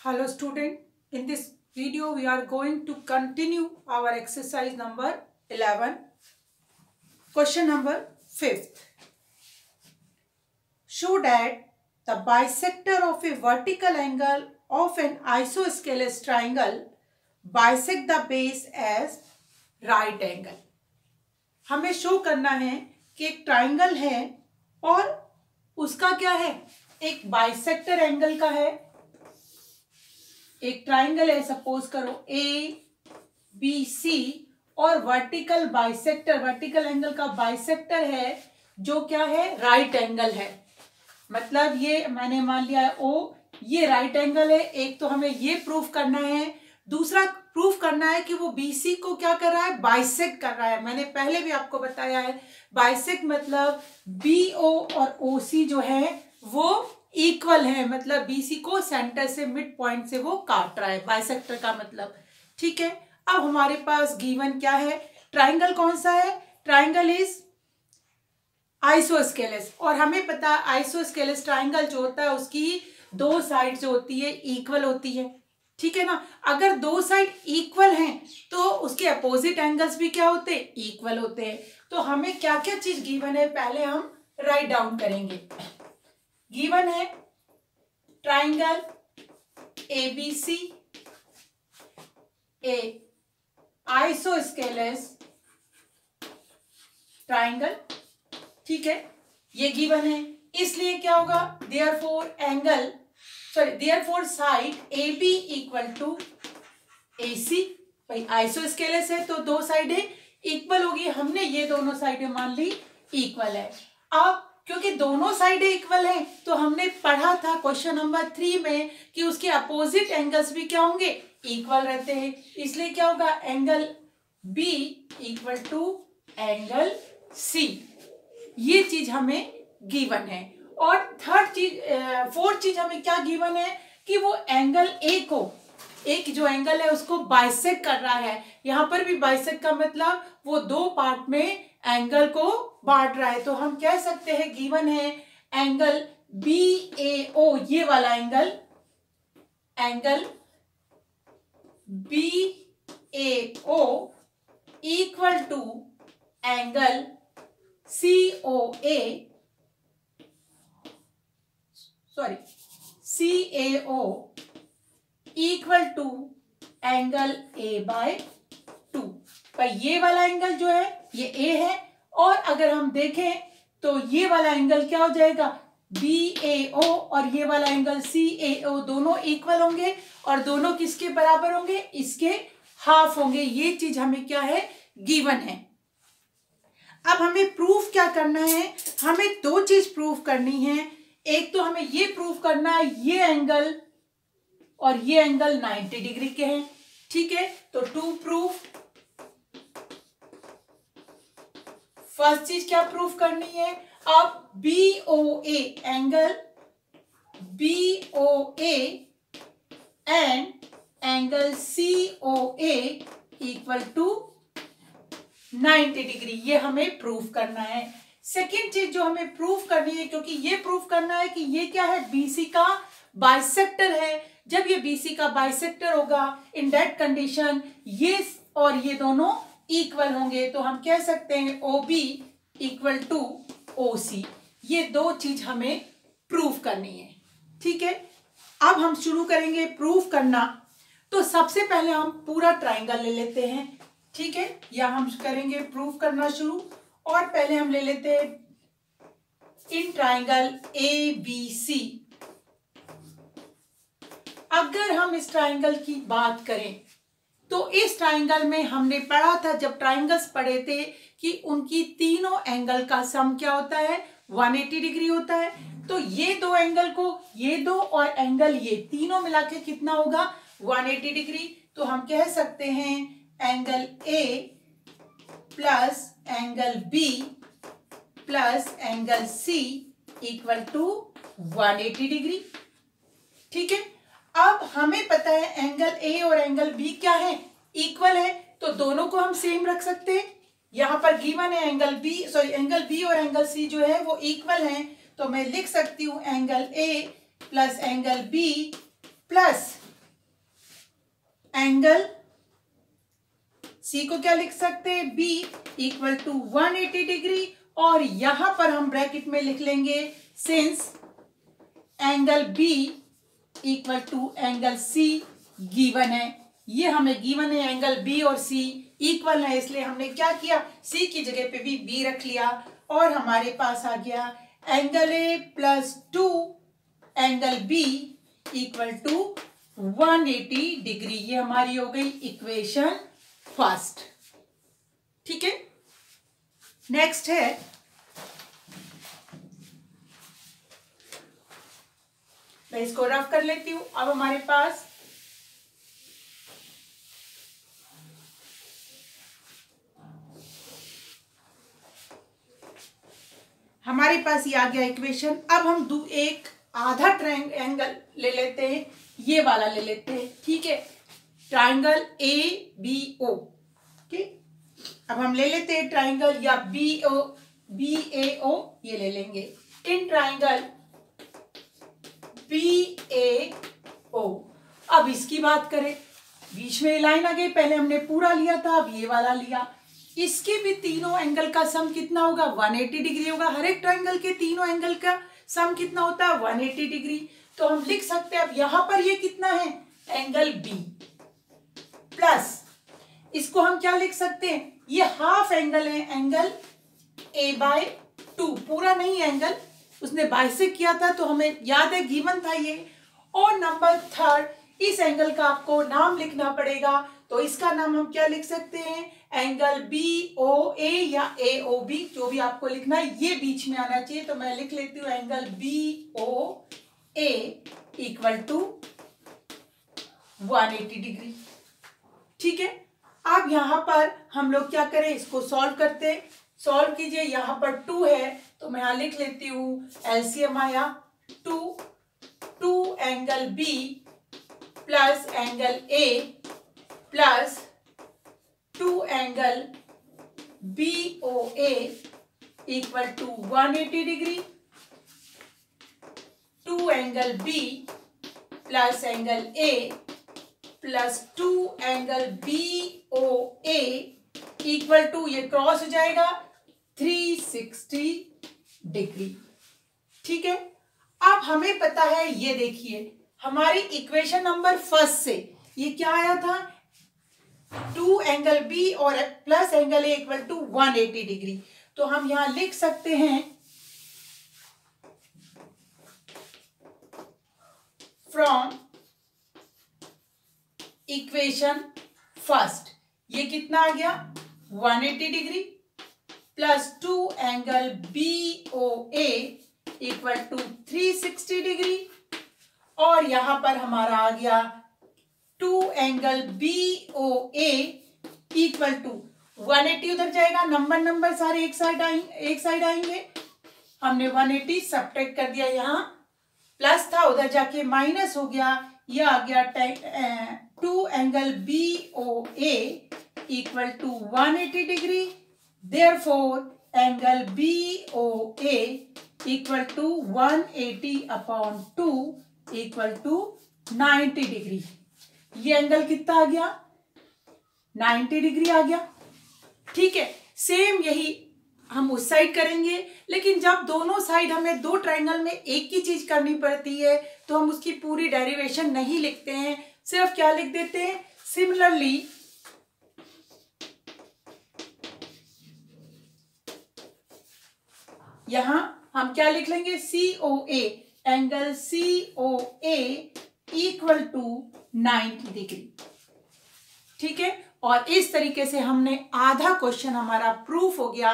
Hello student, in this video we are going to continue our exercise number 11. Question number 5th. Show that the bisector of a vertical angle of an isosceles triangle bisect the base as right angle. हमें show करना है कि एक triangle है और उसका क्या है, एक बाइसेक्टर एंगल का है. एक ट्राइंगल है, सपोज करो ABC और वर्टिकल बाइसेक्टर, वर्टिकल एंगल का बाइसेक्टर है जो क्या है, राइट एंगल है. मतलब ये मैंने मान लिया है O, ये राइट एंगल है. एक तो हमें ये प्रूफ करना है, दूसरा प्रूफ करना है कि वो BC को क्या कर रहा है, बाइसेक्ट कर रहा है. मैंने पहले भी आपको बताया है, बाइसेक्ट मतलब BO और OC जो है वो इक्वल है, मतलब BC को सेंटर से मिड पॉइंट से वो काट रहा है, बाइसेक्टर का मतलब. ठीक है, अब हमारे पास गिवन क्या है, ट्राइंगल कौन सा है, ट्राइंगल इज आइसोस्केलेस. और हमें पता है आइसोस्केलेस ट्राइंगल जो होता है उसकी दो साइड जो होती है इक्वल होती है. ठीक है ना, अगर दो साइड इक्वल हैं तो उसके अपोजिट एंगल्स भी क्या होते हैं, इक्वल होते हैं. तो हमें क्या क्या चीज गिवन है पहले हम राइट डाउन करेंगे. गिवन है triangle ABC a isosceles triangle. ठीक है, ये गिवन है, इसलिए क्या होगा, therefore angle therefore side AB equal to AC. भाई आइसोस्केलेस है तो दो साइडें इक्वल होगी, हमने ये दोनों साइडें मान ली इक्वल है. अब क्योंकि दोनों साइडें इक्वल हैं तो हमने पढ़ा था क्वेश्चन नंबर 3 में कि उसके अपोजिट एंगल्स भी क्या होंगे, इक्वल रहते हैं. इसलिए क्या होगा, angle B equal to angle C. ये चीज हमें गिवन है. और फोर्थ चीज हमें क्या गिवन है कि वो एंगल A को, एक जो एंगल है उसको बाइसेक्ट कर रहा है. यहां पर भी बाइसेक्ट का मतलब वो दो पार्ट में एंगल को बांट रहा है. तो हम कह सकते हैं गिवन है एंगल BAO, ये वाला angle, angle BAO equal to angle CAO equal to angle A/2. पर ये वाला एंगल जो है ये A है, और अगर हम देखें तो ये वाला एंगल क्या हो जाएगा, BAO, और ये वाला एंगल CAO दोनों इक्वल होंगे और दोनों किसके बराबर होंगे, इसके हाफ होंगे. ये चीज हमें क्या है, गिवन है. अब हमें प्रूफ क्या करना है, हमें दो चीज प्रूफ करनी है. एक तो हमें ये प्रूफ करना है ये एंगल और ये एंगल 90 डिग्री के हैं. ठीक है, तो टू प्रूफ, फर्स्ट चीज क्या प्रूफ करनी है, अब BOA, angle BOA and angle COA equal to 90 degree, ये हमें प्रूफ करना है. सेकेंड चीज जो हमें प्रूफ करनी है, क्योंकि ये प्रूफ करना है कि ये क्या है, BC का बाइसेक्टर है. जब ये BC का बाइसेक्टर होगा, इन दैट कंडीशन ये और ये दोनों इक्वल होंगे. तो हम कह सकते हैं OB इक्वल टू OC. ये दो चीज हमें प्रूफ करनी है. ठीक है, अब हम शुरू करेंगे प्रूफ करना. तो सबसे पहले हम पूरा ट्राइंगल ले लेते हैं. ठीक है, या हम करेंगे प्रूफ करना शुरू, और पहले हम ले लेते हैं इन ट्राइंगल ABC. अगर हम इस ट्राइंगल की बात करें तो इस ट्राइंगल में हमने पढ़ा था, जब ट्राइंगल्स पढ़े थे, कि उनकी तीनों एंगल का सम क्या होता है, 180 डिग्री होता है. तो ये दो एंगल को, ये दो और एंगल ये तीनों मिला के कितना होगा, 180 डिग्री. तो हम कह सकते हैं angle A plus angle B plus angle C equal to 180 degree. ठीक है, अब हमें पता है एंगल A और एंगल B क्या है, इक्वल है, तो दोनों को हम सेम रख सकते हैं. यहां पर गिवन है एंगल B और एंगल C जो है वो इक्वल हैं. तो मैं लिख सकती हूं angle A plus angle B plus angle C को क्या लिख सकते हैं, बी इक्वल टू 180 डिग्री, और यहां पर हम ब्रैकेट में लिख लेंगे since angle B equal to angle C given है। ये हमें गिवन है एंगल बी और सी इक्वल है, इसलिए हमने क्या किया, सी की जगह पे भी बी रख लिया, और हमारे पास आ गया angle A plus 2 angle B equal to 180 degree. ये हमारी हो गई इक्वेशन फर्स्ट। ठीक है, नेक्स्ट है मैं इसको रफ कर लेती हूं। अब हमारे पास ये आ गया इक्वेशन। अब हम एक आधा ट्रायंगल ले लेते हैं, ये वाला ले लेते हैं। ठीक है, ट्रायंगल ए बी ओ। ठीक, अब हम ले लेते हैं ट्रायंगल या बी ए ओ, ये ले लेंगे। इन ट्रायंगल बी ए ओ, अब इसकी बात करें, बीच में लाइन आ गई, पहले हमने पूरा लिया था, अब ये वाला लिया। इसके भी तीनों एंगल का सम कितना होगा, 180 डिग्री होगा। हर एक ट्रायंगल के तीनों एंगल का सम कितना होता है, 180 डिग्री। तो हम लिख सकते हैं, अब यहां पर ये कितना है, एंगल बी, प्लस इसको हम क्या लिख सकते हैं, ये हाफ एंगल है, एंगल ए बाय 2, पूरा नहीं एंगल, उसने बाइसेक्ट किया था तो हमें याद है गिवन था ये। और नंबर थर्ड, इस एंगल का आपको नाम लिखना पड़ेगा, तो इसका नाम हम क्या लिख सकते हैं, एंगल बी ओ ए या ए ओ बी, जो भी आपको लिखना है, ये बीच में आना चाहिए। तो मैं लिख लेती हूँ angle B O A equal to 180 degree. ठीक है, अब यहां पर हम लोग क्या करें, इसको सॉल्व करते हैं। सॉल्व कीजिए, यहां पर 2 है तो मैं यहां लिख लेती हूँ एलसीएम आया 2 angle B plus angle A plus 2 angle B O A equal to 180 degree, 2 angle B plus angle A plus 2 angle B O A equal to, ये क्रॉस हो जाएगा 360 डिग्री। ठीक है, अब हमें पता है, ये देखिए हमारी इक्वेशन नंबर फर्स्ट से ये क्या आया था, 2 एंगल बी और plus angle A equal to 180 degree. तो हम यहां लिख सकते हैं फ्रॉम इक्वेशन फर्स्ट, ये कितना आ गया 180 degree plus 2 angle B O A equal to 360 degree, और यहां पर हमारा आ गया 2 angle B O A equal to 180, उधर जाएगा, नंबर सारे एक साइड आएंगे। हमने 180 सब्ट्रैक्ट कर दिया, यहाँ प्लस था उधर जाके माइनस हो गया, ये आ गया 2 angle B O A equal to 180 degree. Therefore angle B O A equal to 180/2 equal to 90 degree. ये एंगल कितना आ गया, 90 डिग्री आ गया। ठीक है, सेम यही हम उस साइड करेंगे, लेकिन जब दोनों साइड हमें दो ट्रायंगल में एक ही चीज करनी पड़ती है तो हम उसकी पूरी डेरिवेशन नहीं लिखते हैं, सिर्फ क्या लिख देते हैं, सिमिलरली यहां हम क्या लिख लेंगे, COA, angle COA equal to 90 degree. ठीक है, और इस तरीके से हमने आधा क्वेश्चन हमारा प्रूफ हो गया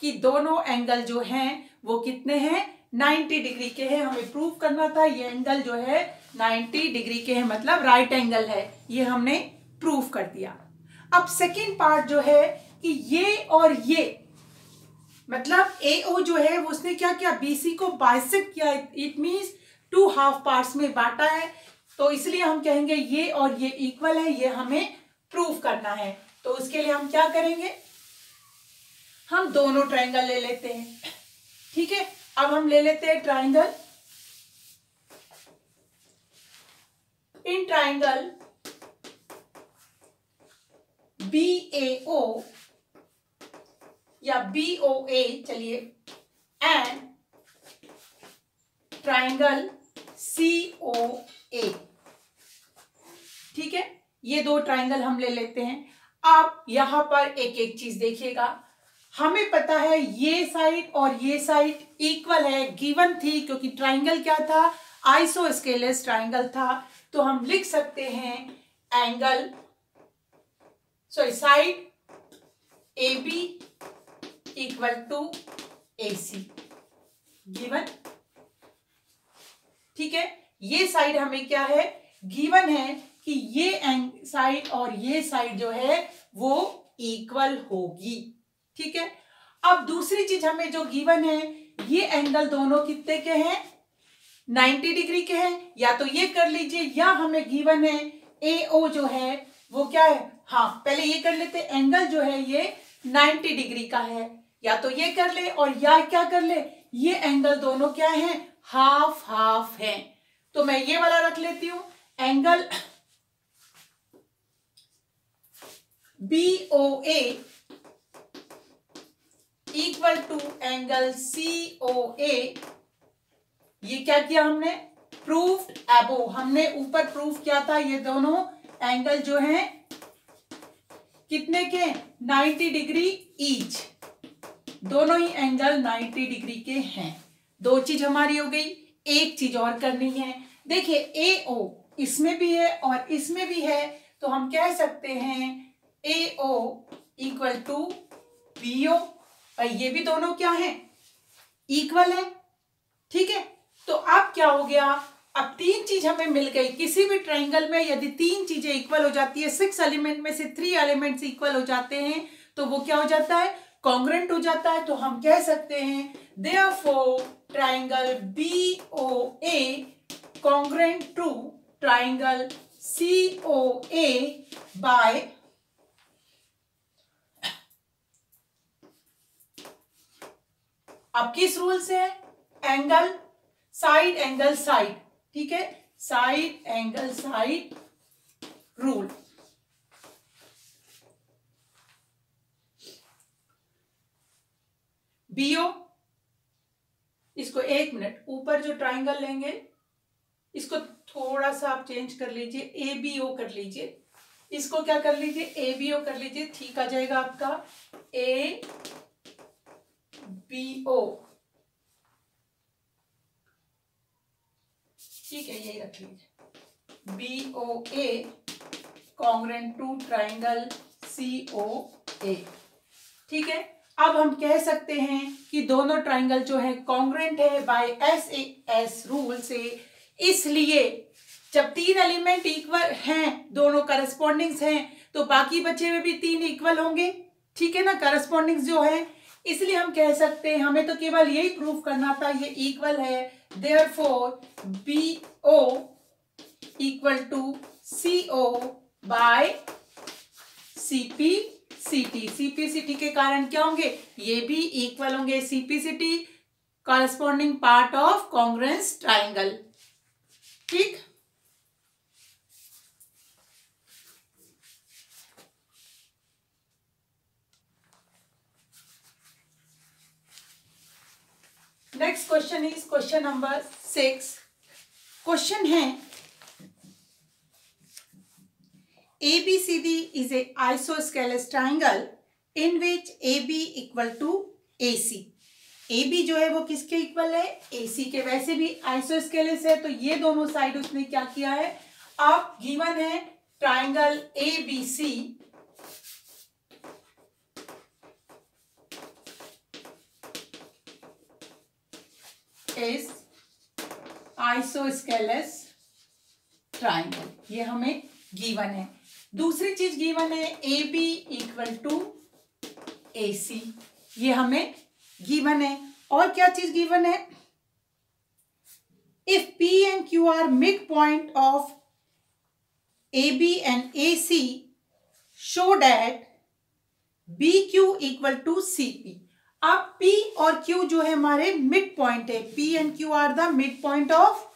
कि दोनों एंगल जो हैं वो कितने हैं, 90 डिग्री के हैं। हमें प्रूफ करना था ये एंगल जो है 90 डिग्री के हैं, मतलब राइट एंगल है, ये हमने प्रूफ कर दिया। अब सेकंड पार्ट जो है कि ये और ये, मतलब AO जो है उसने क्या किया, BC को बाइसेक्ट किया, इट मींस 2 हाफ पार्ट्स में बांटा है, तो इसलिए हम कहेंगे ये और ये इक्वल है, ये हमें प्रूफ करना है। तो उसके लिए हम क्या करेंगे, हम दोनों ट्रायंगल ले लेते हैं। ठीक है, अब हम ले लेते हैं ट्रायंगल, इन ट्रायंगल BAO या BOA, चलिए, एंड ट्राइंगल COA। ठीक है, ये दो ट्राइंगल हम ले लेते हैं। आप यहां पर एक एक चीज देखिएगा। हमें पता है ये साइड और ये साइड इक्वल है, गिवन थी, क्योंकि ट्राइंगल क्या था, आइसोस्केलेस ट्राइंगल था। तो हम लिख सकते हैं angle, sorry, side AB equal to AC, given. ठीक है, ये साइड हमें क्या है, गिवन है कि ये साइड और ये साइड जो है वो इक्वल होगी। ठीक है, अब दूसरी चीज हमें जो गिवन है, ये एंगल दोनों कितने के हैं, 90 डिग्री के हैं। या तो ये कर लीजिए, या हमें गिवन है AO जो है वो क्या है, हाँ पहले ये कर लेते, एंगल जो है ये 90 डिग्री का है। या तो ये कर ले, और या क्या कर ले, ये एंगल दोनों क्या है, हाफ हाफ है। तो मैं ये वाला रख लेती हूं, angle BOA equal to angle COA। ये क्या किया हमने, प्रूफ्ड अबो, हमने ऊपर प्रूफ किया था ये दोनों एंगल जो हैं कितने के, 90 डिग्री ईच, दोनों ही एंगल 90 डिग्री के हैं। दो चीज हमारी हो गई, एक चीज और करनी है। देखिए AO इसमें भी है और इसमें भी है, तो हम कह सकते हैं AO इक्वल टू BO, और ये भी दोनों क्या है, इक्वल है। ठीक है, तो अब क्या हो गया, अब तीन चीज हमें मिल गई। किसी भी ट्राइंगल में यदि तीन चीजें इक्वल हो जाती है, 6 एलिमेंट में से 3 एलिमेंट्स इक्वल हो जाते हैं, तो वो क्या हो जाता है, कॉन्ग्रुएंट हो जाता है। तो हम कह सकते हैं therefore triangle BOA congruent to triangle COA by अब किस रूल से है, एंगल साइड एंगल साइड। ठीक है, side angle side rule. BO, इसको एक मिनट, ऊपर जो ट्राइंगल लेंगे इसको थोड़ा सा आप चेंज कर लीजिए, ABO कर लीजिए, इसको क्या कर लीजिए, ABO कर लीजिए, ठीक आ जाएगा आपका ABO। ठीक है, यही रख लीजिए, BOA congruent to triangle COA। ठीक है, अब हम कह सकते हैं कि दोनों ट्राइंगल जो है कॉन्ग्रुएंट है बाय SAS रूल से। इसलिए जब तीन एलिमेंट इक्वल हैं, दोनों करस्पॉन्डिंग्स हैं, तो बाकी बचे हुए भी तीन इक्वल होंगे। ठीक है ना, करस्पॉन्डिंग्स जो है, इसलिए हम कह सकते हैं, हमें तो केवल यही प्रूफ करना था ये इक्वल है। Therefore BO equal to CO by CPCT। CPCT के कारण क्या होंगे, ये भी इक्वल होंगे। CPCT corresponding part of congruence triangle. ठीक, next question is question number 6। Question है ABCD is a isosceles triangle in which AB equal to AC। AB जो है वो किसके इक्वल है, AC के। वैसे भी आइसोस्केलेस है, तो ये दोनों साइड उसने क्या किया है, अब गिवन है triangle ABC is isosceles triangle, ये हमें गिवन है। दूसरी चीज गिवन है AB इक्वल टू AC, ये हमें गिवन है। और क्या चीज गिवन है, if P and Q are midpoint of AB and AC, show that BQ equal to CP। अब P और Q जो है हमारे मिड पॉइंट है, P and Q are the mid point of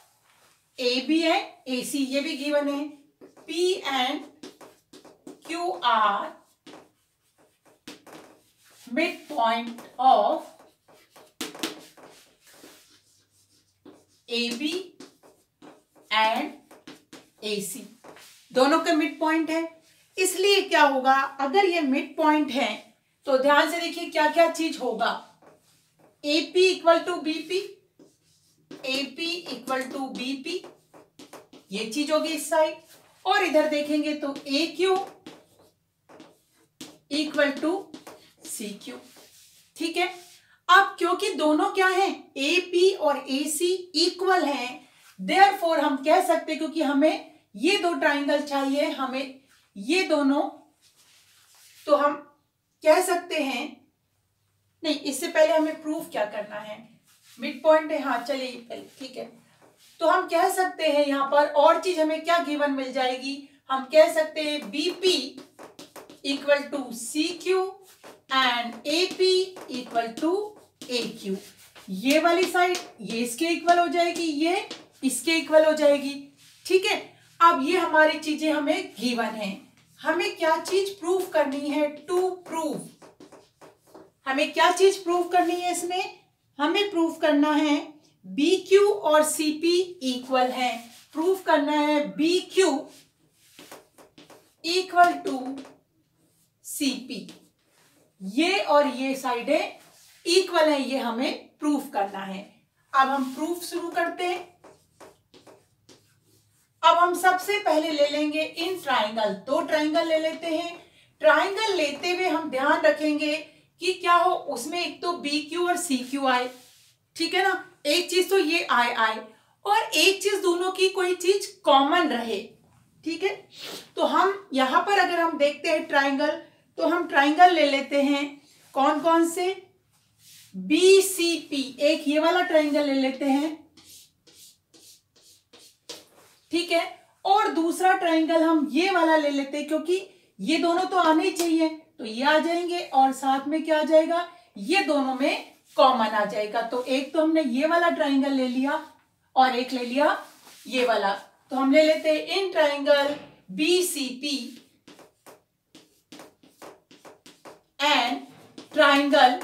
AB and AC, ये भी given है। P and Q are mid point of AB and AC, दोनों का मिड पॉइंट है। इसलिए क्या होगा, अगर ये मिड पॉइंट है तो ध्यान से देखिए क्या क्या चीज होगा। AP equal to BP, AP equal to BP, ये चीज होगी इस साइड। और इधर देखेंगे तो AQ इक्वल टू CQ। ठीक है, अब क्योंकि दोनों क्या हैं, AP और AC इक्वल हैं, देयरफॉर हम कह सकते हैं, क्योंकि हमें ये दो ट्राइंगल चाहिए, हमें ये दोनों, तो हम कह सकते हैं, नहीं इससे पहले हमें प्रूफ क्या करना है, मिड पॉइंट है, हाँ चलिए ठीक है। तो हम कह सकते हैं यहां पर और चीज हमें क्या गिवन मिल जाएगी, हम कह सकते हैं BP equal to CQ and AP equal to AQ। ये वाली साइड ये इसके इक्वल हो जाएगी, ये इसके इक्वल हो जाएगी। ठीक है, अब ये हमारी चीजें हमें गिवन है। हमें क्या चीज प्रूफ करनी है, टू प्रूव, हमें क्या चीज प्रूफ करनी है इसमें, हमें प्रूफ करना है BQ और CP इक्वल है। प्रूफ करना है BQ इक्वल टू CP, ये और ये साइडें इक्वल है, ये हमें प्रूफ करना है। अब हम प्रूफ शुरू करते हैं। अब हम सबसे पहले ले लेंगे इन ट्राइंगल, दो ट्राइंगल ले लेते हैं। ट्राइंगल लेते हुए हम ध्यान रखेंगे कि क्या हो, उसमें एक तो BQ और CQ आए, ठीक है ना, एक चीज तो ये आए और एक चीज दोनों की कोई चीज कॉमन रहे। ठीक है, तो हम यहां पर अगर हम देखते हैं ट्राइंगल, तो हम ट्राइंगल ले लेते हैं, कौन कौन से, BCP, एक ये वाला ट्राइंगल ले लेते हैं, ठीक है, और दूसरा ट्राइंगल हम ये वाला ले लेते हैं, क्योंकि ये दोनों तो आने ही चाहिए, तो ये आ जाएंगे और साथ में क्या आ जाएगा, ये दोनों में कॉमन आ जाएगा। तो एक तो हमने ये वाला ट्राइंगल ले लिया और एक ले लिया ये वाला, तो हम ले लेते हैं in triangle BCP and triangle,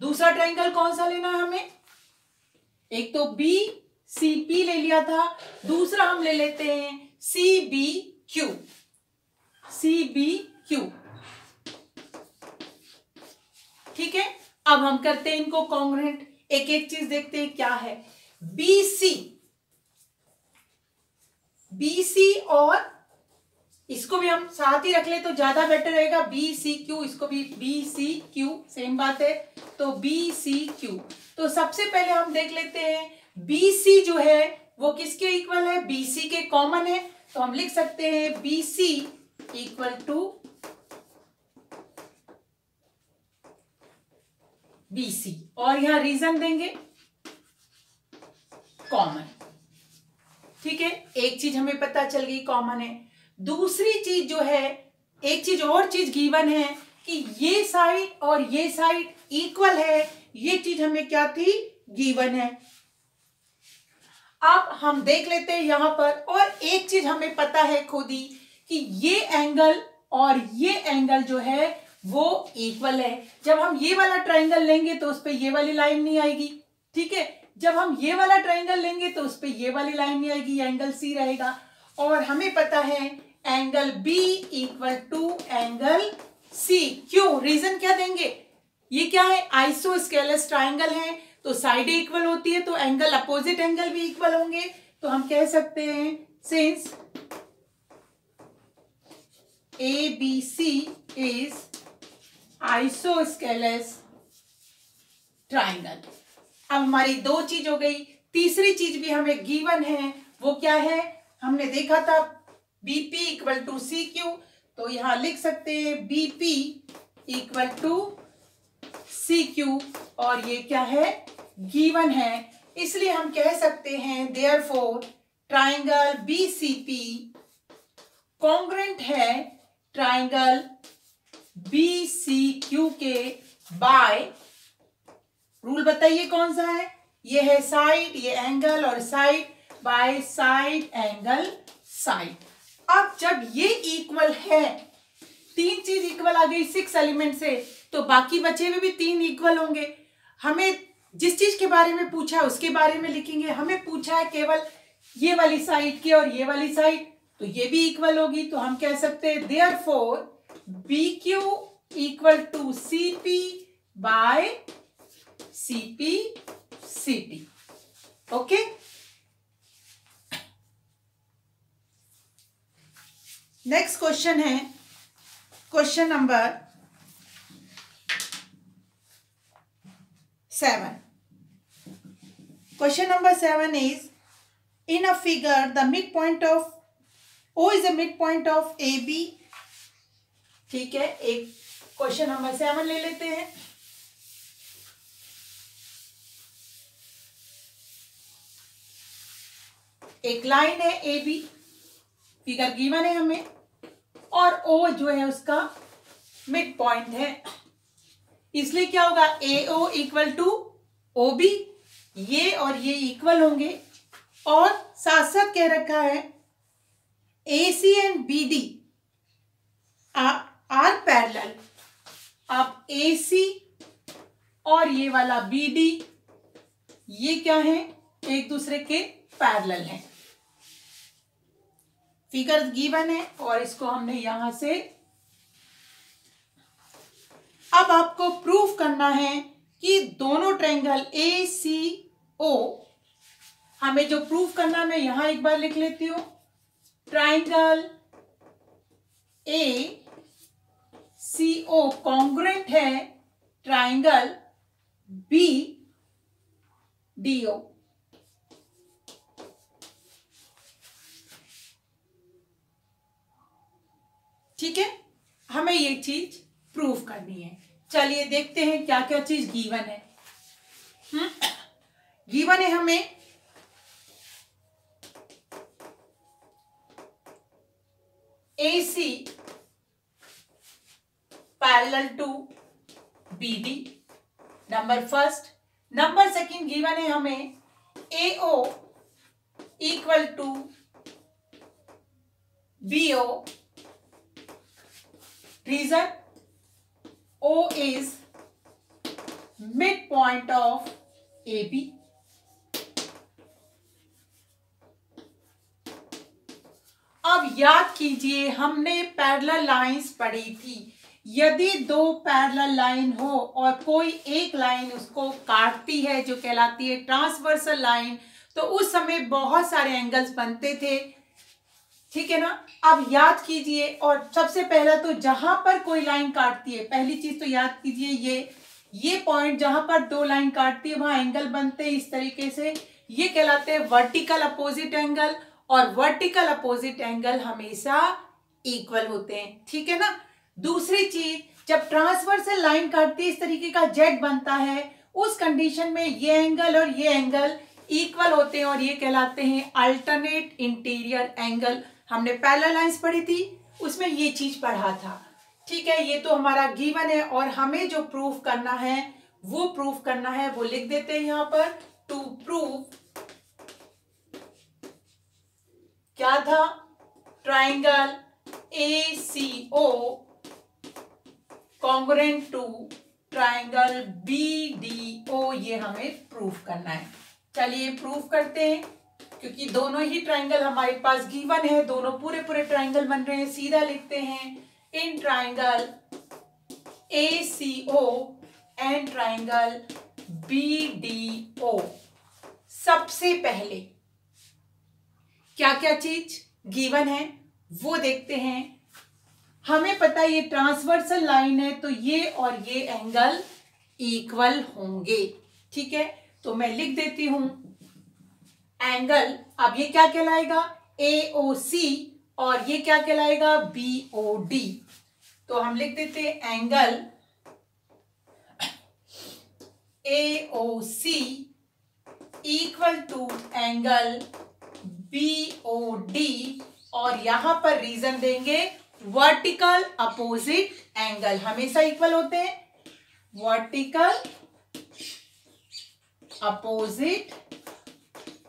दूसरा ट्राइंगल कौन सा लेना है हमें, एक तो BCP ले लिया था, दूसरा हम ले लेते हैं CBQ, CBQ। ठीक है, अब हम करते हैं इनको कॉन्ग्रुएंट, एक एक चीज देखते हैं क्या है। BC और इसको भी हम साथ ही रख ले तो ज्यादा बेटर रहेगा, BCQ, इसको भी BCQ, सेम बात है, तो BCQ। तो सबसे पहले हम देख लेते हैं BC जो है वो किसके इक्वल है, BC के कॉमन है, तो हम लिख सकते हैं BC इक्वल टू BC, और यहां रीजन देंगे कॉमन। ठीक है, एक चीज हमें पता चल गई कॉमन है। दूसरी चीज जो है, एक चीज और चीज गिवन है कि ये साइड और ये साइड इक्वल है, ये चीज हमें क्या थी, गिवन है। अब हम देख लेते हैं यहां पर, और एक चीज हमें पता है खुद ही कि ये एंगल और ये एंगल जो है वो इक्वल है। जब हम ये वाला ट्राइंगल लेंगे तो उस पे ये वाली लाइन नहीं आएगी, ठीक है, जब हम ये वाला ट्राइंगल लेंगे तो उस पे ये वाली लाइन नहीं आएगी, एंगल C रहेगा। और हमें पता है angle B equal to angle C, क्यों, रीजन क्या देंगे, ये क्या है, आइसोस्केलेस ट्राइंगल है, तो साइड इक्वल होती है तो एंगल, अपोजिट एंगल भी इक्वल होंगे, तो हम कह सकते हैं since ABC is isosceles triangle. अब हमारी दो चीज हो गई, तीसरी चीज भी हमें गिवन है, वो क्या है, हमने देखा था BP इक्वल टू CQ, तो यहां लिख सकते हैं BP इक्वल टू CQ, और ये क्या है, गिवन है, इसलिए हम कह सकते हैं देयरफॉर ट्राइंगल BCP कॉन्ग्रुएंट है ट्राइंगल BCQ के बाय, रूल बताइए कौन सा है, ये है साइड, ये एंगल, और side by side angle side. अब जब ये इक्वल है, तीन चीज इक्वल आ गई 6 एलिमेंट से, तो बाकी बचे हुए भी 3 इक्वल होंगे। हमें जिस चीज के बारे में पूछा है उसके बारे में लिखेंगे। हमें पूछा है केवल ये वाली साइड की और ये वाली साइड, तो ये भी इक्वल होगी। तो हम कह सकते हैं therefore BQ equal to CP by CP CT। Okay, next question है question number 7। Question number 7 is, in a figure the midpoint of O is a midpoint of AB। ठीक है, एक क्वेश्चन नंबर 7 ले लेते हैं। एक लाइन है AB, figure given है हमें, और O जो है उसका मिड पॉइंट है। इसलिए क्या होगा, AO इक्वल टू OB, ये और ये इक्वल होंगे। और साथ साथ कह रखा है AC and BD are parallel. अब AC और ये वाला BD ये क्या है, एक दूसरे के पैरेलल हैं। फिगर गिवन है और इसको हमने यहां से, अब आपको प्रूफ करना है कि दोनों ट्रायंगल ACO, हमें जो प्रूफ करना मैं यहां एक बार लिख लेती हूं, ट्रायंगल ACO कॉन्ग्रुएंट है ट्रायंगल BDO। ठीक है, हमें ये चीज प्रूफ करनी है। चलिए देखते हैं क्या क्या चीज गिवन है। गिवन है हमें AC parallel to BD, number first. Number second given है हमें AO equal to BO। Reason, O is midpoint of AB। अब याद कीजिए हमने पैरेलल लाइंस पढ़ी थी। यदि दो पैरेलल लाइन हो और कोई एक लाइन उसको काटती है जो कहलाती है ट्रांसवर्सल लाइन, तो उस समय बहुत सारे एंगल्स बनते थे। ठीक है ना, अब याद कीजिए। और सबसे पहला तो जहां पर कोई लाइन काटती है, पहली चीज तो याद कीजिए ये पॉइंट जहां पर दो लाइन काटती है वहां एंगल बनते हैं इस तरीके से, ये कहलाते हैं वर्टिकल अपोजिट एंगल। और वर्टिकल अपोजिट एंगल हमेशा इक्वल होते हैं। ठीक है ना। दूसरी चीज, जब ट्रांसवर्सल लाइन काटती है इस तरीके का जेड बनता है, उस कंडीशन में ये एंगल और ये एंगल इक्वल होते हैं और ये कहलाते हैं अल्टरनेट इंटीरियर एंगल। हमने पैरेलल लाइंस पढ़ी थी, उसमें ये चीज पढ़ा था। ठीक है, ये तो हमारा गिवन है और हमें जो प्रूफ करना है वो लिख देते हैं यहां पर। टू प्रूव, क्या था, triangle ACO congruent to triangle BDO, ये हमें प्रूफ करना है। चलिए प्रूफ करते हैं, क्योंकि दोनों ही ट्राइंगल हमारे पास गिवन है, दोनों पूरे ट्राइंगल बन रहे हैं। सीधा लिखते हैं, in triangle ACO and triangle BDO। सबसे पहले क्या क्या चीज गिवन है वो देखते हैं। हमें पता है ये ट्रांसवर्सल लाइन है तो ये और ये एंगल इक्वल होंगे। ठीक है, तो मैं लिख देती हूं एंगल, अब ये क्या कहलाएगा, AOC, और ये क्या कहलाएगा, BOD। तो हम लिख देते हैं angle AOC equal to angle BOD, और यहां पर रीजन देंगे वर्टिकल अपोजिट एंगल हमेशा इक्वल होते हैं। वर्टिकल अपोजिट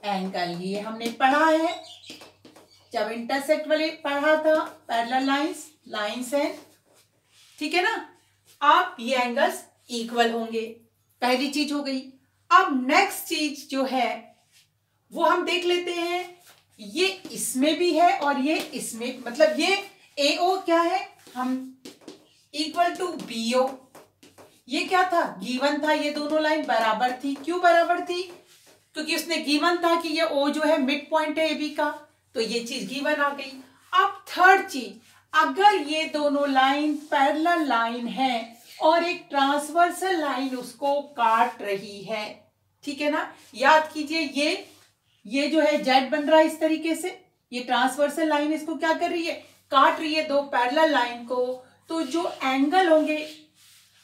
एंगल, ये हमने पढ़ा है जब इंटरसेक्ट वाले पढ़ा था, पैरेलल लाइंस एंड, ठीक है ना। अब ये एंगल्स इक्वल होंगे, पहली चीज हो गई। अब नेक्स्ट चीज जो है वो हम देख लेते हैं, ये इसमें भी है और ये इसमें, मतलब ये AO क्या है, हम इक्वल टू BO, ये क्या था, गिवन था, ये दोनों लाइन बराबर थी। क्यों बराबर थी, क्योंकि उसने गिवन था कि ये O जो है मिड पॉइंट है AB का, तो ये चीज गिवन आ गई। अब थर्ड चीज, अगर ये दोनों लाइन पैरेलल लाइन है और एक ट्रांसवर्सल लाइन उसको काट रही है, ठीक है ना, याद कीजिए ये जो है जेड बन रहा है इस तरीके से, ये ट्रांसवर्सल लाइन इसको क्या कर रही है, काट रही है दो पैरेलल लाइन को, तो जो एंगल होंगे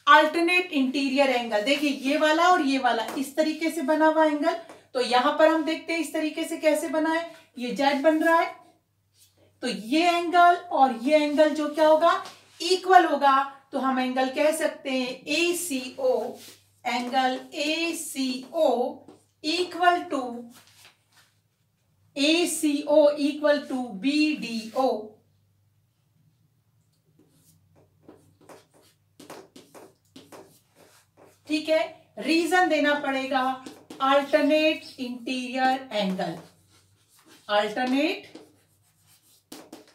अल्टरनेट इंटीरियर एंगल, देखिए ये वाला और ये वाला इस तरीके से बना हुआ एंगल, तो यहां पर हम देखते हैं इस तरीके से कैसे बना है, ये जेड बन रहा है, तो ये एंगल और ये एंगल जो क्या होगा, इक्वल होगा, तो हम एंगल कह सकते हैं ACO, angle ACO equal to BDO। ठीक है, रीजन देना पड़ेगा, alternate interior angle, alternate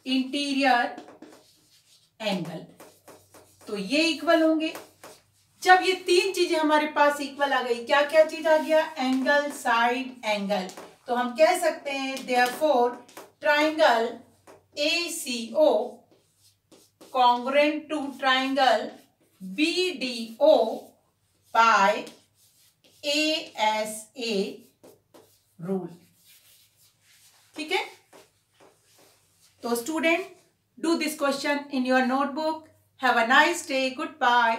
interior angle, तो ये इक्वल होंगे। जब ये तीन चीजें हमारे पास इक्वल आ गई, क्या क्या चीज आ गया, एंगल, साइड, एंगल, तो हम कह सकते हैं therefore triangle ACO congruent to triangle BDO by ASA rule. ठीक है, तो student, do this question in your notebook. Have a nice day, good bye.